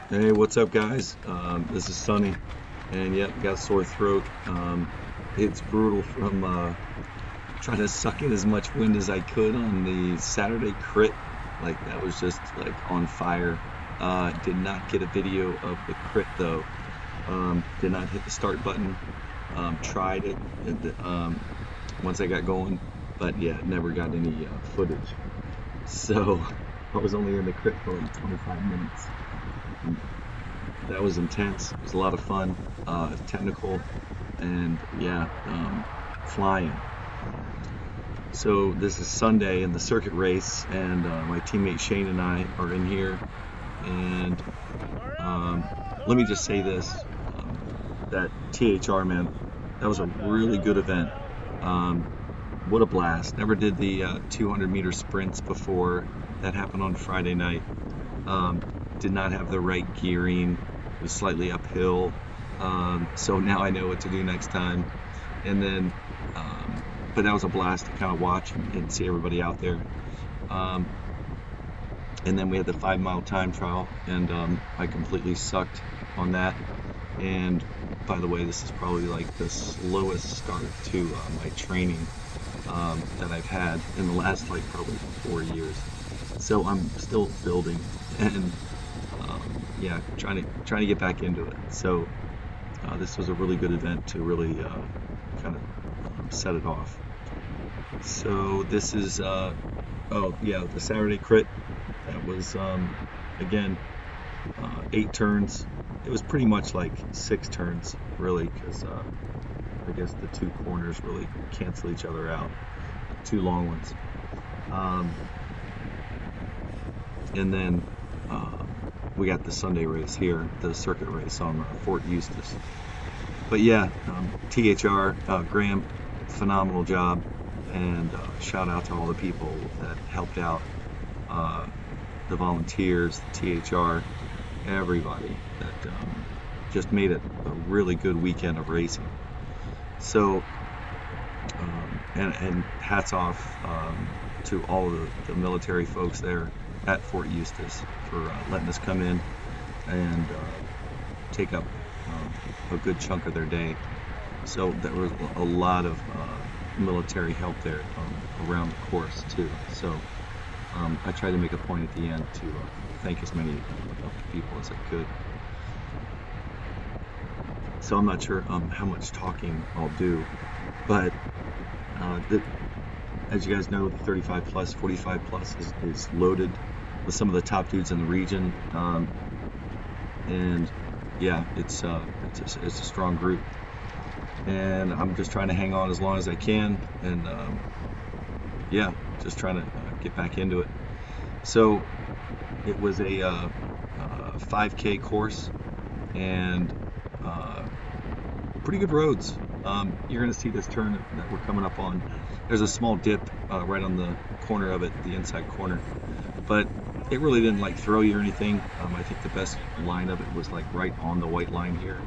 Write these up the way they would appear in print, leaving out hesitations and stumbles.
Hey, what's up, guys? This is Sunny, and yep, got a sore throat. It's brutal from trying to suck in as much wind as I could on the Saturday crit. Like that was just like on fire. Did not get a video of the crit though. Did not hit the start button. Tried it once I got going, but yeah, never got any footage. So I was only in the crit for like 25 minutes. That was intense. It was a lot of fun, technical, and yeah, flying. So this is Sunday in the circuit race, and my teammate Shane and I are in here. And let me just say this: that THR, man, that was a really good event. Um, what a blast! Never did the 200-meter sprints before. That happened on Friday night. Um, did not have the right gearing. It was slightly uphill. So now I know what to do next time. And then, but that was a blast to kind of watch and see everybody out there. Um, and then we had the 5 mile time trial, and I completely sucked on that. And by the way, this is probably like the slowest start to my training that I've had in the last like probably 4 years. So I'm still building and yeah, trying to get back into it. So this was a really good event to really kind of set it off. So this is oh yeah, the Saturday crit. That was again 8 turns. It was pretty much like 6 turns really, because I guess the two corners really cancel each other out. Two long ones. Um, and then we got the Sunday race here, the circuit race on Fort Eustis. But yeah, THR, Graham, phenomenal job, and shout out to all the people that helped out, uh, the volunteers, the THR, everybody that just made it a really good weekend of racing. So, and hats off to all the military folks there at Fort Eustis for letting us come in and take up a good chunk of their day. So there was a lot of military help there around the course too. So I tried to make a point at the end to thank as many of the people as I could. So I'm not sure how much talking I'll do, but as you guys know, the 35 plus, 45 plus is loaded with some of the top dudes in the region, and yeah, it's a strong group, and I'm just trying to hang on as long as I can, and yeah, just trying to get back into it. So it was a 5K course, and pretty good roads. You're going to see this turn that we're coming up on. There's a small dip right on the corner of it, the inside corner, but it really didn't like throw you or anything. I think the best line of it was like right on the white line here.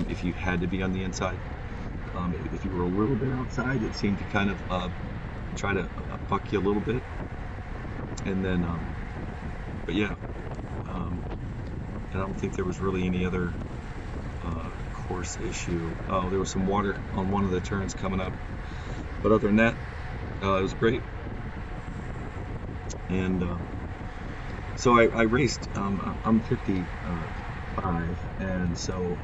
If you had to be on the inside, if you were a little bit outside, it seemed to kind of try to buck you a little bit. And then, but yeah, I don't think there was really any other course issue. Oh, there was some water on one of the turns coming up, but other than that, it was great. And so I raced. I'm 55, and so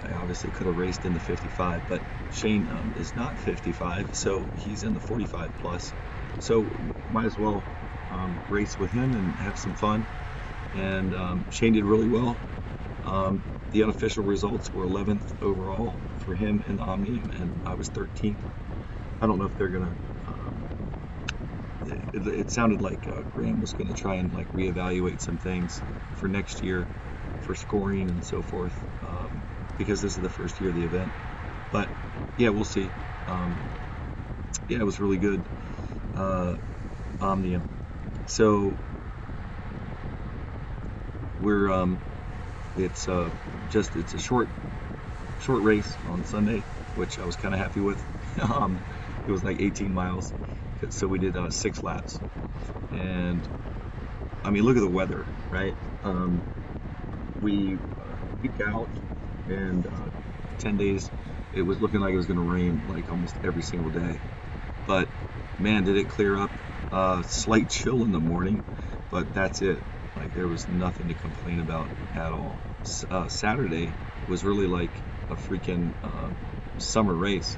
I obviously could have raced in the 55, but Shane is not 55, so he's in the 45 plus. So might as well race with him and have some fun. And Shane did really well. The unofficial results were 11th overall for him in the Omnium, and I was 13th. I don't know if they're gonna. It sounded like Graham was going to try and like reevaluate some things for next year, for scoring and so forth, because this is the first year of the event. But yeah, we'll see. Yeah, it was really good. Omnium. So we're it's it's a short race on Sunday, which I was kind of happy with. It was like 18 miles, so we did 6 laps, and I mean, look at the weather, right? we peaked out, and 10 days it was looking like it was going to rain like almost every single day. But man, did it clear up. Slight chill in the morning, but that's it. Like there was nothing to complain about at all. Saturday was really like a freaking summer race.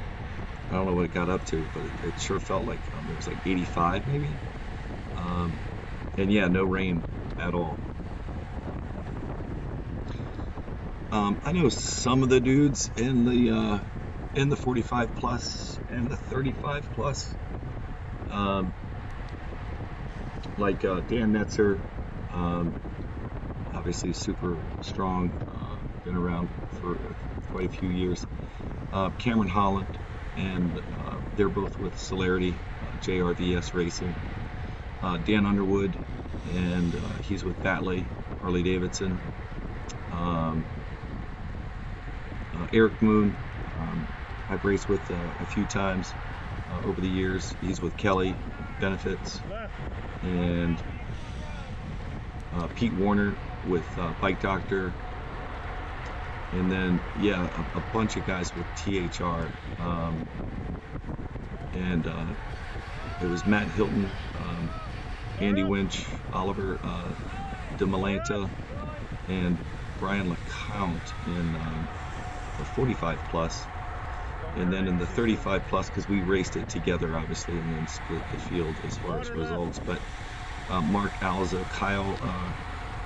I don't know what it got up to, but it sure felt like it was like 85 maybe. And yeah, no rain at all. I know some of the dudes in the 45 plus and the 35 plus, um, like Dan Netzer, obviously super strong, been around for quite a few years. Cameron Holland, and they're both with Celerity, JRVS Racing. Dan Underwood, and he's with Batley, Harley Davidson. Um, Eric Moon, I've raced with a few times over the years. He's with Kelly Benefits, and Pete Warner with Bike Doctor, and then yeah, a bunch of guys with THR, and it was Matt Hilton, Andy Winch, Oliver DeMolanta, and Brian LeCount in the 45 plus, and then in the 35 plus, because we raced it together obviously and then split the field as far as results. But Mark Alza, Kyle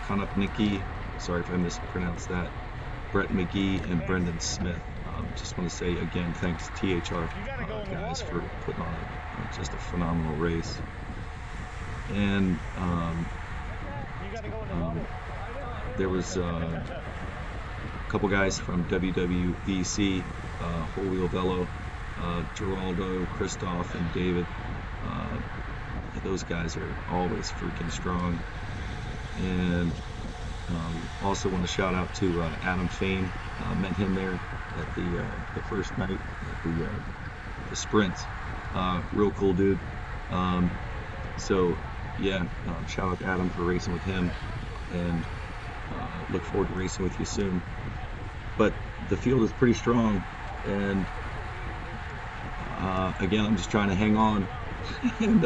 Konopnicki, sorry if I mispronounced that, Brett McGee, and Brendan Smith. Just want to say again, thanks THR guys for putting on just a phenomenal race. And there was a couple guys from WWVC, Whole Wheel Velo, Geraldo, Christoph, and David. Those guys are always freaking strong. And also want to shout out to Adam Fain. Met him there at the first night at the sprints. Real cool dude. So yeah, shout out to Adam for racing with him, and look forward to racing with you soon. But the field is pretty strong, and again, I'm just trying to hang on and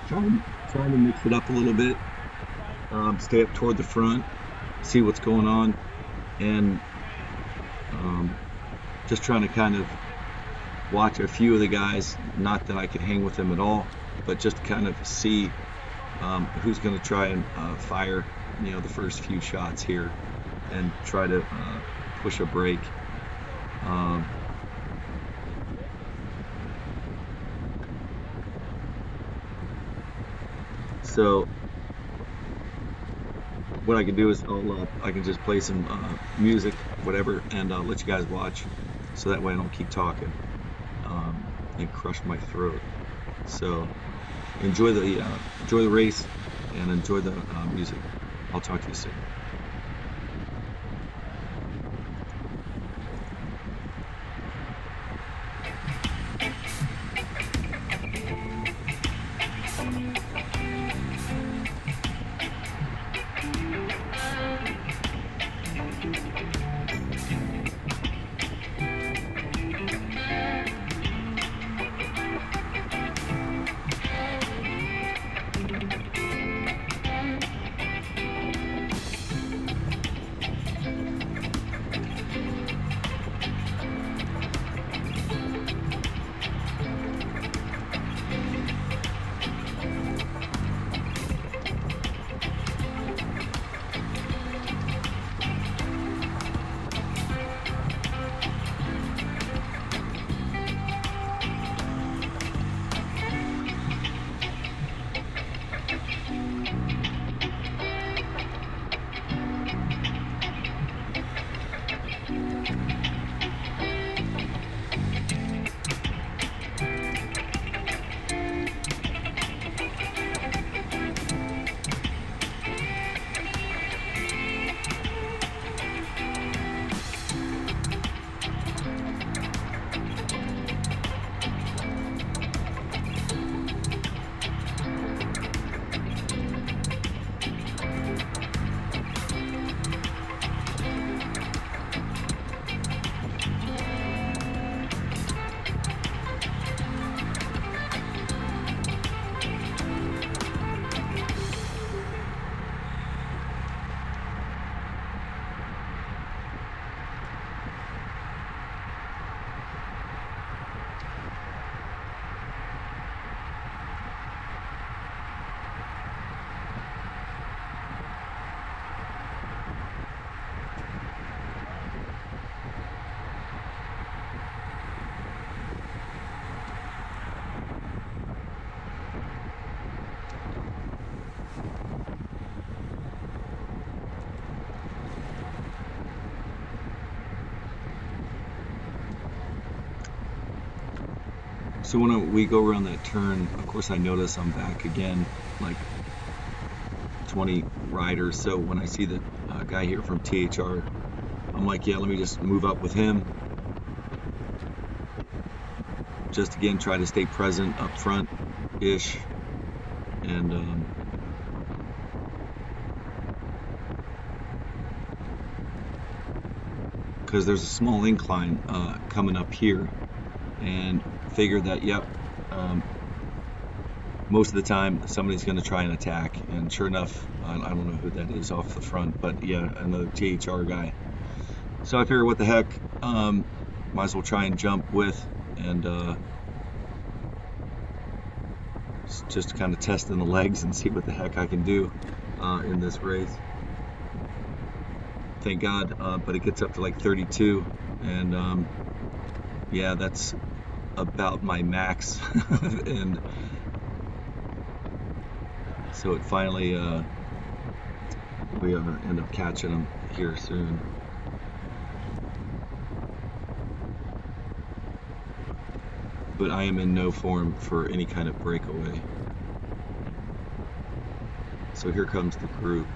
trying to mix it up a little bit, stay up toward the front, see what's going on, and just trying to kind of watch a few of the guys. Not that I could hang with them at all, but just kind of see who's going to try and fire, the first few shots here, and try to push a break. So what I can do is I can just play some music, whatever, and let you guys watch, so that way I don't keep talking and crush my throat. So enjoy the race and enjoy the music. I'll talk to you soon. So when we go around that turn, of course I notice I'm back again, like 20 riders. So when I see the guy here from THR, I'm like, yeah, let me just move up with him. Just again, try to stay present up front-ish. And because there's a small incline coming up here, and figure that, yep, most of the time somebody's going to try and attack. And sure enough, I don't know who that is off the front, but yeah, another THR guy. So I figure, what the heck, might as well try and jump with, and just kind of testing the legs and see what the heck I can do in this race. Thank God, but it gets up to like 32, and yeah, that's about my max. And so it finally, we end up catching them here soon. But I am in no form for any kind of breakaway. So here comes the group.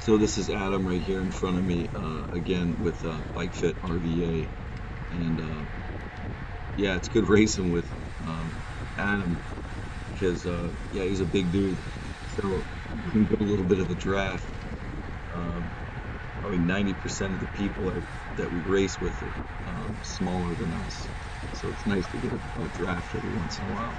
So this is Adam right here in front of me, again with Bike Fit RVA, and yeah, it's good racing with Adam, because yeah, he's a big dude, so we can get a little bit of a draft. Probably 90% of the people that we race with are smaller than us, so it's nice to get a draft every once in a while.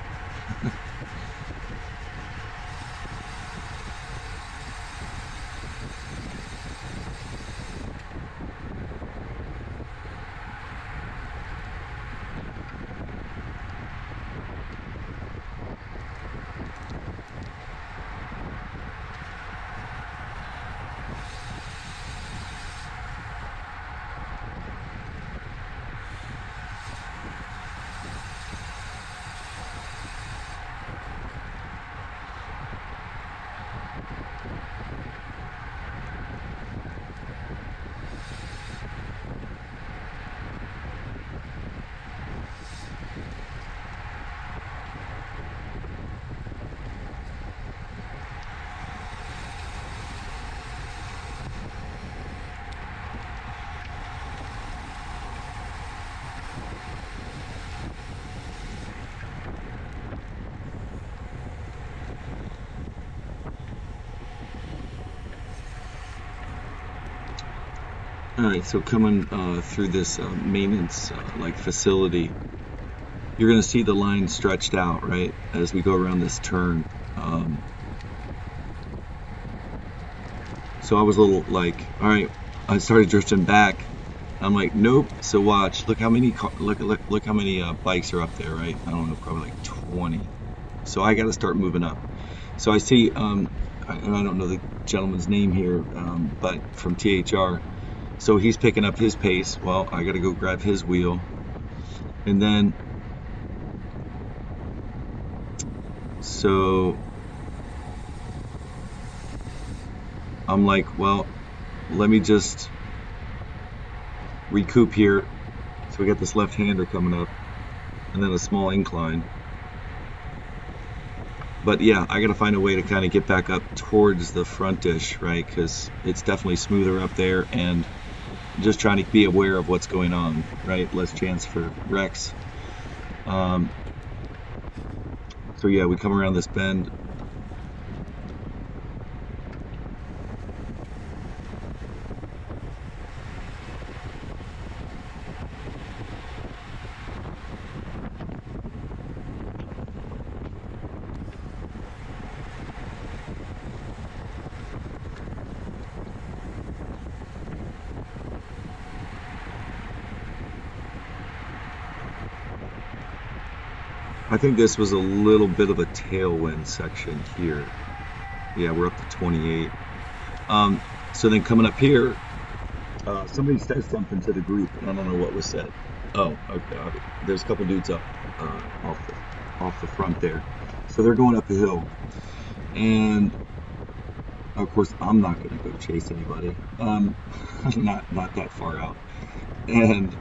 All right, so coming through this maintenance like facility, you're gonna see the line stretched out, right, as we go around this turn. Um, so I was a little like, all right, I started drifting back. I'm like, nope. So watch, look how many look how many bikes are up there, right? I don't know, probably like 20. So I got to start moving up. So I see, and I don't know the gentleman's name here, but from THR. So he's picking up his pace. Well, I got to go grab his wheel. And then, so I'm like, well, let me just recoup here. So we got this left-hander coming up and then a small incline. But yeah, I got to find a way to kind of get back up towards the frontish, right? Because it's definitely smoother up there, and just trying to be aware of what's going on, right? Less chance for wrecks. So yeah, we come around this bend. I think this was a little bit of a tailwind section here. Yeah, we're up to 28. So then coming up here, somebody said something to the group, and I don't know what was said. Oh, okay. There's a couple dudes up off the front there, so they're going up the hill, and of course I'm not going to go chase anybody. Not that far out, and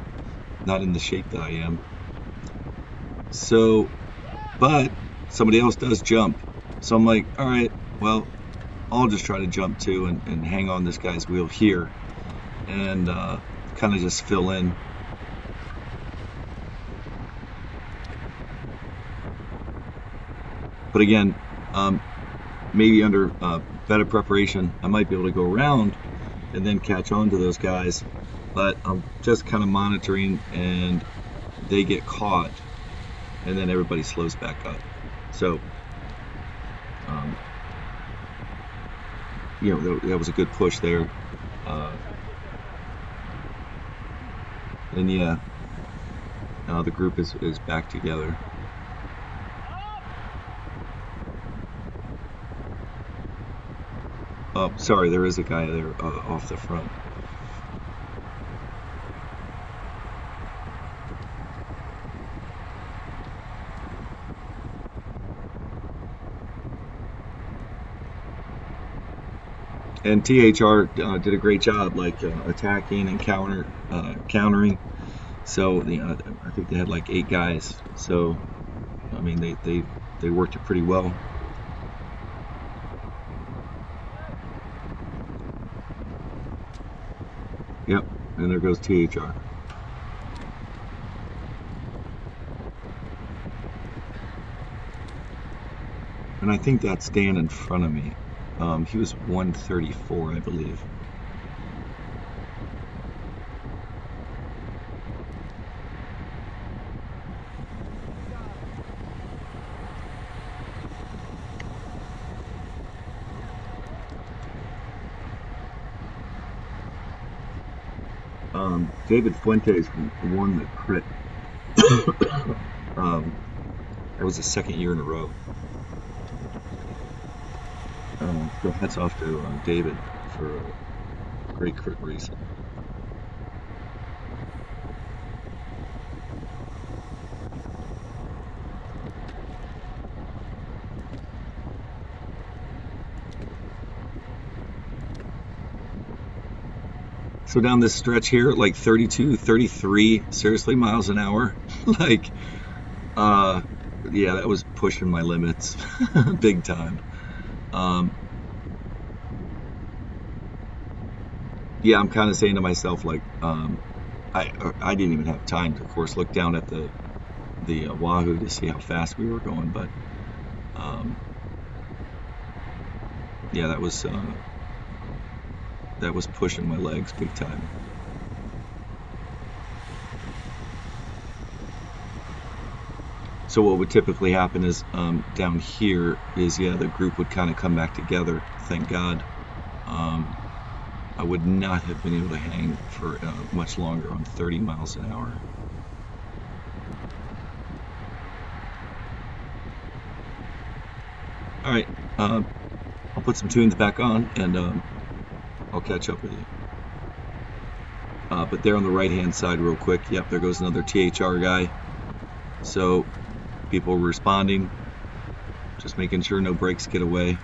not in the shape that I am. So, but somebody else does jump, so I'm like, all right, well, I'll just try to jump too and hang on this guy's wheel here, and kind of just fill in. But again, maybe under better preparation, I might be able to go around and then catch on to those guys. But I'm just kind of monitoring, and they get caught, and then everybody slows back up. So, that was a good push there. And yeah, the group is back together. Oh, sorry, there is a guy there off the front. And THR did a great job, like attacking and countering. So I think they had like 8 guys. So I mean, they worked it pretty well. Yep, and there goes THR. And I think that's Dan in front of me. He was 134, I believe. David Fuentes won the crit. um, that was the second year in a row. So hats off to David for a great crit race. So down this stretch here, like 32, 33, seriously, miles an hour. like, uh, yeah, that was pushing my limits big time. Um, yeah, I'm kind of saying to myself, like, I didn't even have time to, of course, look down at the Wahoo to see how fast we were going, but um, yeah, that was pushing my legs big time. So what would typically happen is down here is, yeah, the group would kind of come back together. Thank God. Um, I would not have been able to hang for much longer on 30 miles an hour. All right, I'll put some tunes back on and I'll catch up with you. But there on the right hand side, real quick, yep, there goes another THR guy. So people responding, just making sure no brakes get away.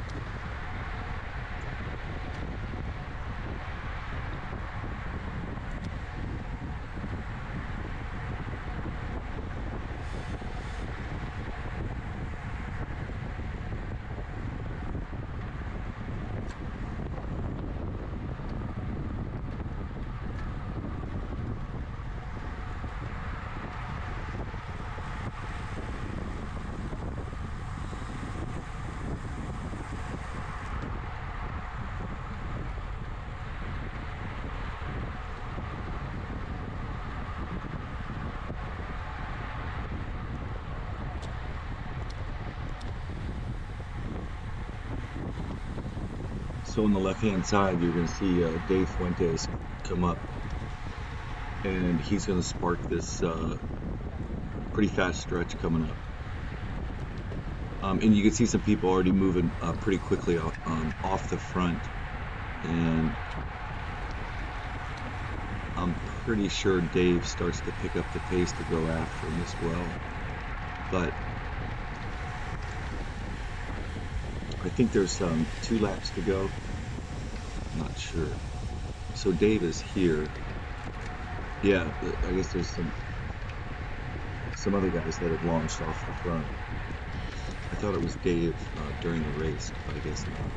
So on the left-hand side, you're going to see Dave Fuentes come up, and he's going to spark this pretty fast stretch coming up. And you can see some people already moving pretty quickly off the front, and I'm pretty sure Dave starts to pick up the pace to go after him as well. But I think there's 2 laps to go. I'm not sure. So Dave is here. Yeah, I guess there's some other guys that have launched off the front. I thought it was Dave during the race, but I guess not.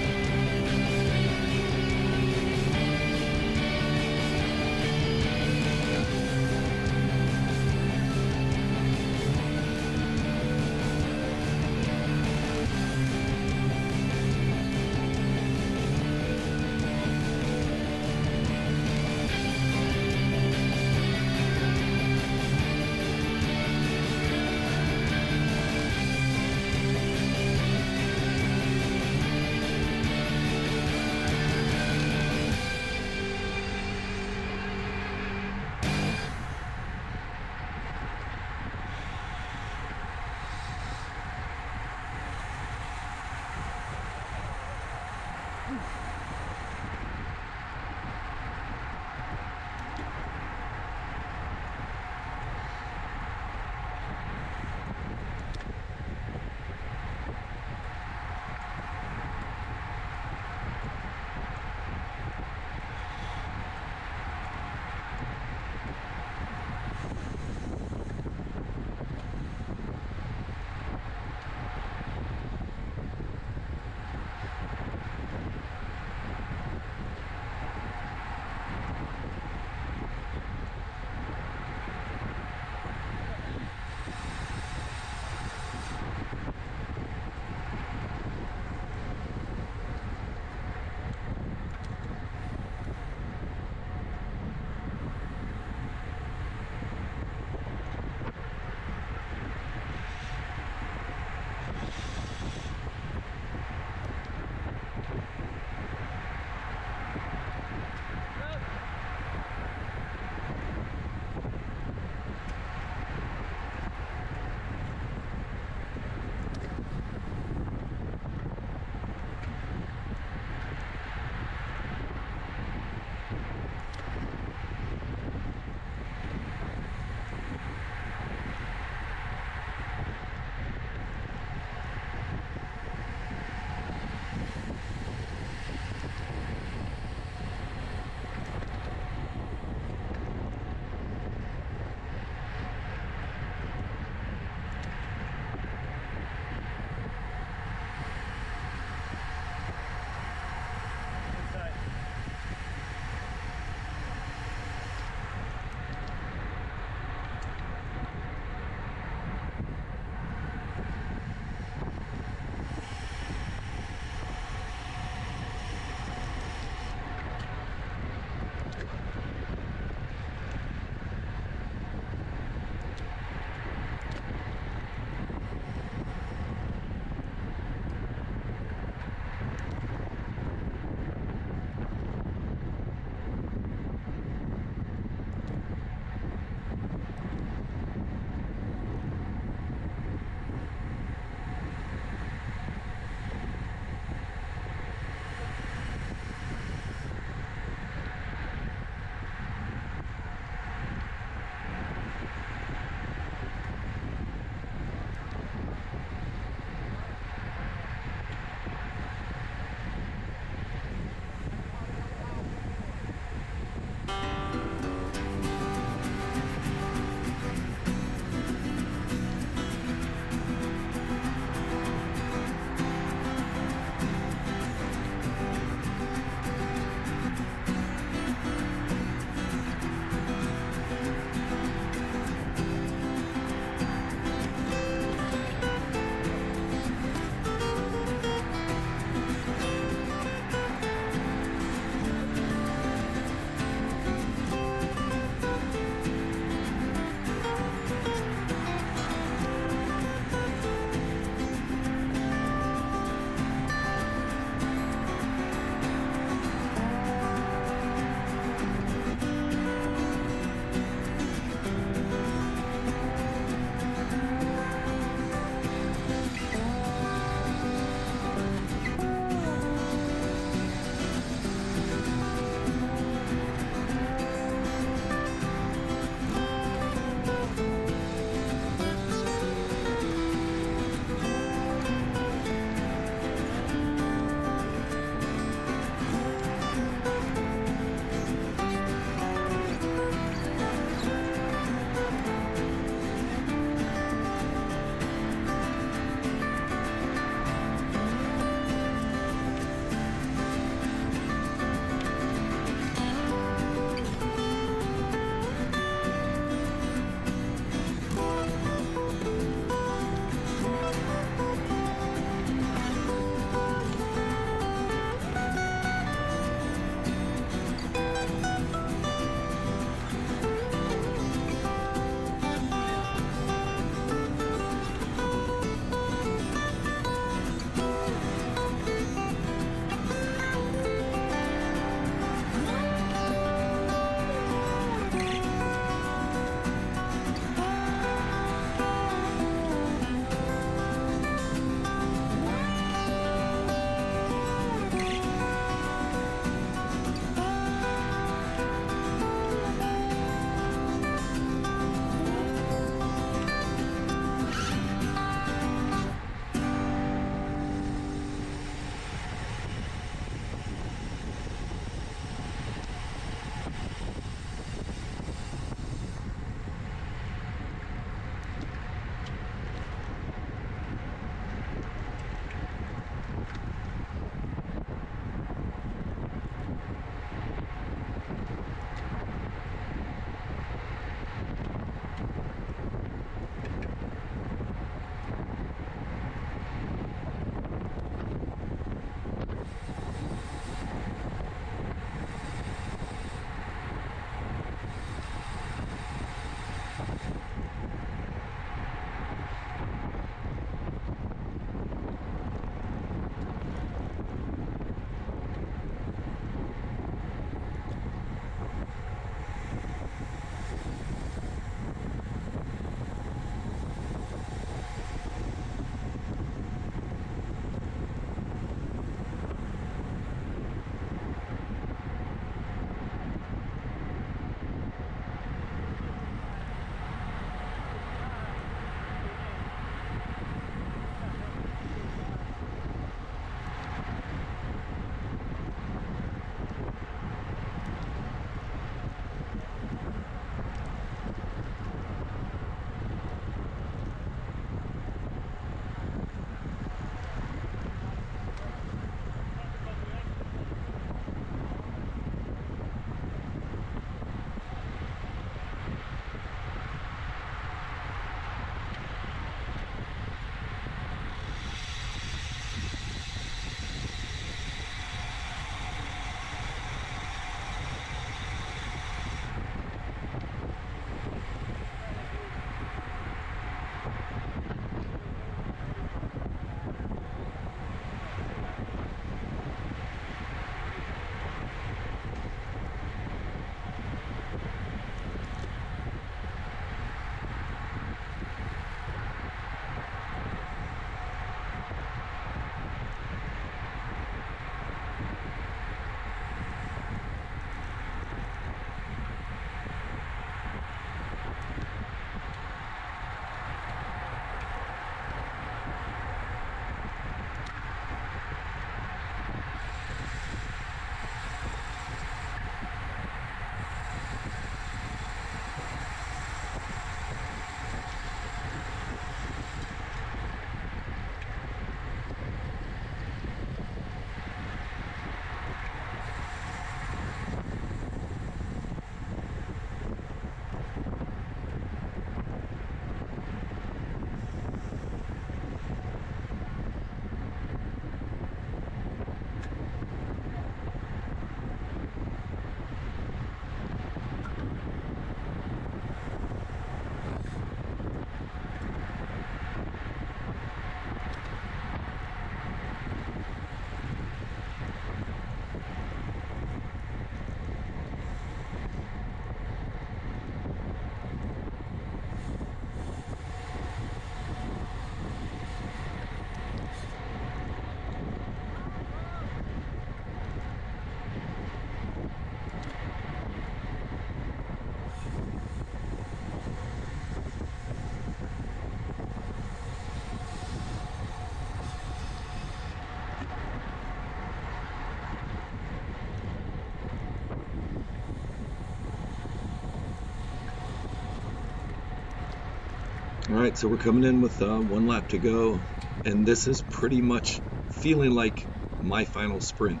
All right, so we're coming in with one lap to go, and this is pretty much feeling like my final sprint.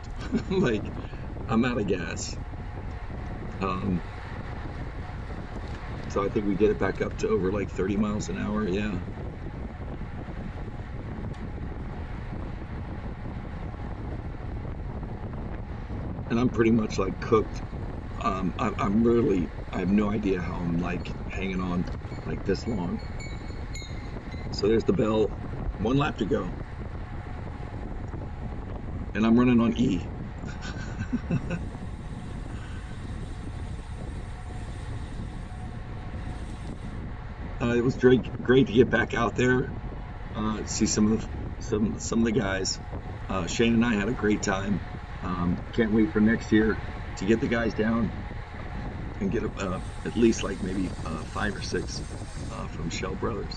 Like I'm out of gas. Um, so I think we get it back up to over like 30 miles an hour. Yeah, and I'm pretty much like cooked. I'm really, I have no idea how I'm like hanging on like this long. So there's the bell. One lap to go, and I'm running on E. It was great to get back out there, see some of the guys. Shane and I had a great time. Can't wait for next year to get the guys down and get at least like maybe five or six from Shell Brothers.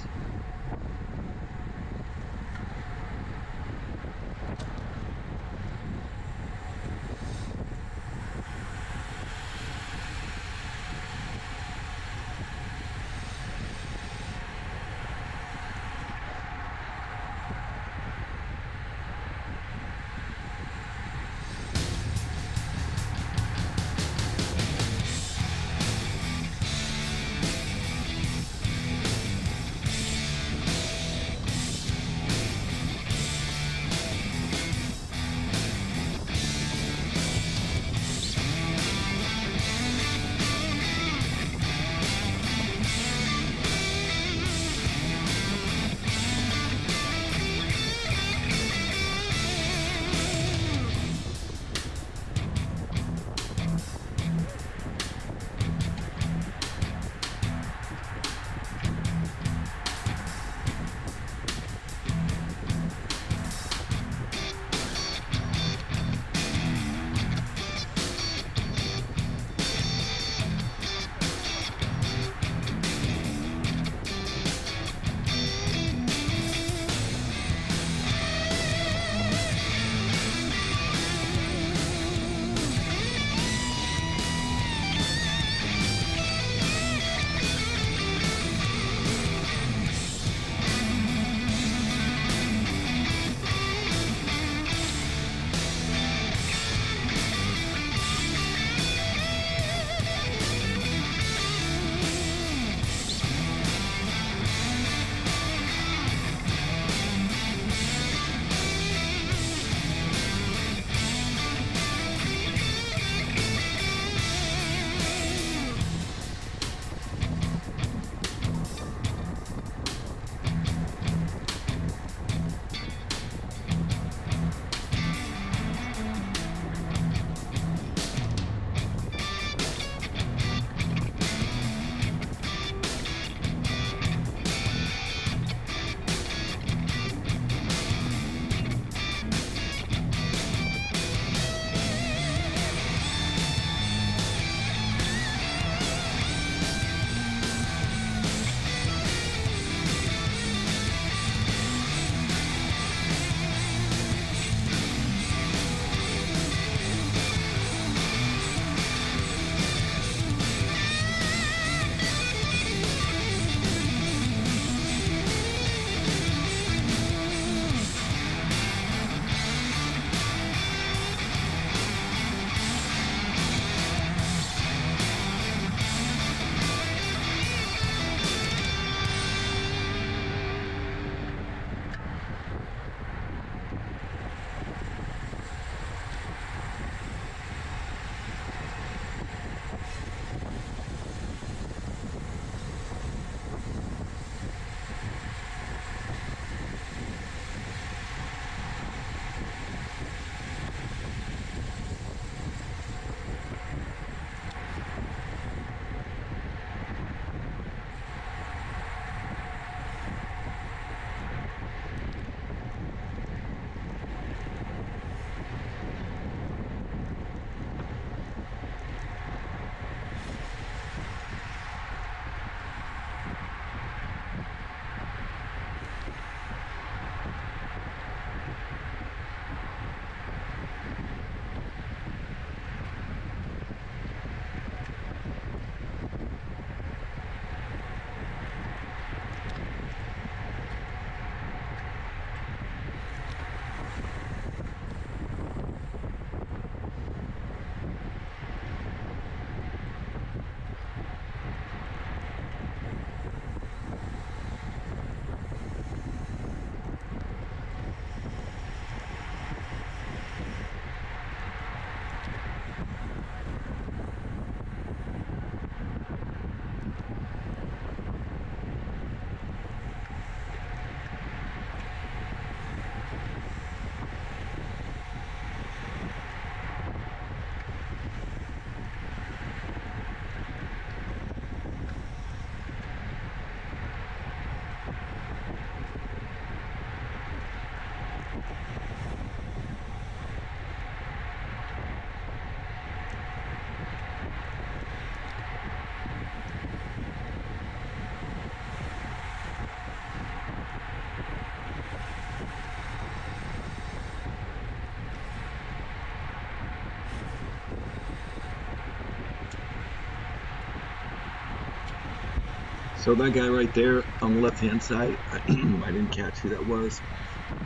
So that guy right there on the left-hand side, I didn't catch who that was,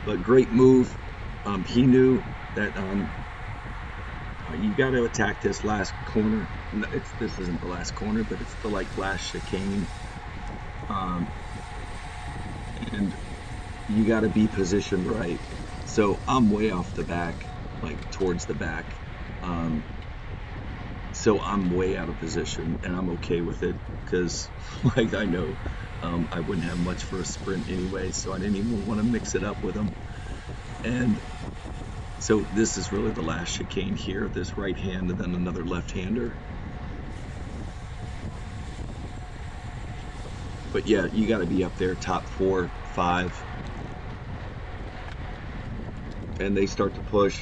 but great move. He knew that you got to attack this last corner. This isn't the last corner, but it's the like last chicane, um, and you got to be positioned right. So I'm way off the back, like towards the back. Um, so I'm way out of position, and I'm okay with it because, like, I know I wouldn't have much for a sprint anyway, so I didn't even want to mix it up with them. And so this is really the last chicane here, this right hand and then another left-hander. But yeah, you got to be up there top 4, 5. And they start to push.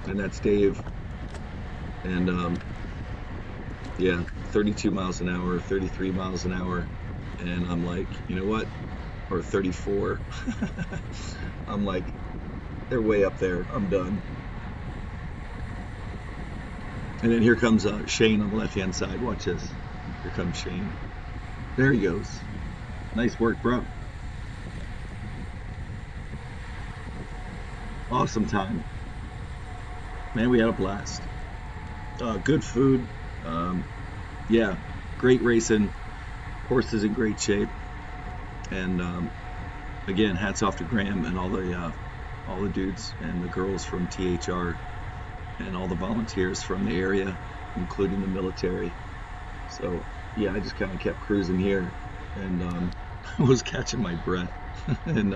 And that's Dave. And yeah, 32 miles an hour, 33 miles an hour. And I'm like, you know what? Or 34. I'm like, they're way up there. I'm done. And then here comes Shane on the left-hand side. Watch this. Here comes Shane. There he goes. Nice work, bro. Awesome time. Man, we had a blast. Good food. Um, yeah, great racing. Horses in great shape. And again, hats off to Graham and all the dudes and the girls from THR and all the volunteers from the area, including the military. So yeah, I just kind of kept cruising here, and I was catching my breath and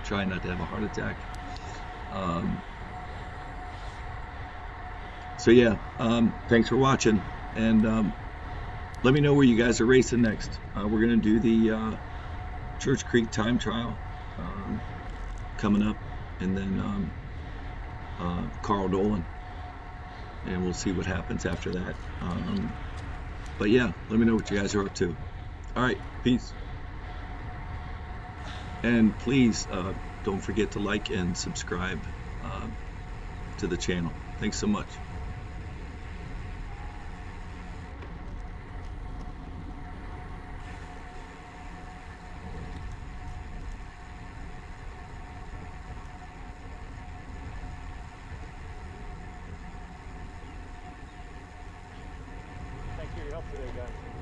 trying not to have a heart attack. Um, so yeah, thanks for watching, and let me know where you guys are racing next. We're gonna do the Church Creek time trial coming up, and then Carl Dolan, and we'll see what happens after that. But yeah, let me know what you guys are up to. All right, peace. And please don't forget to like and subscribe to the channel. Thanks so much. Thanks for your help today, guys.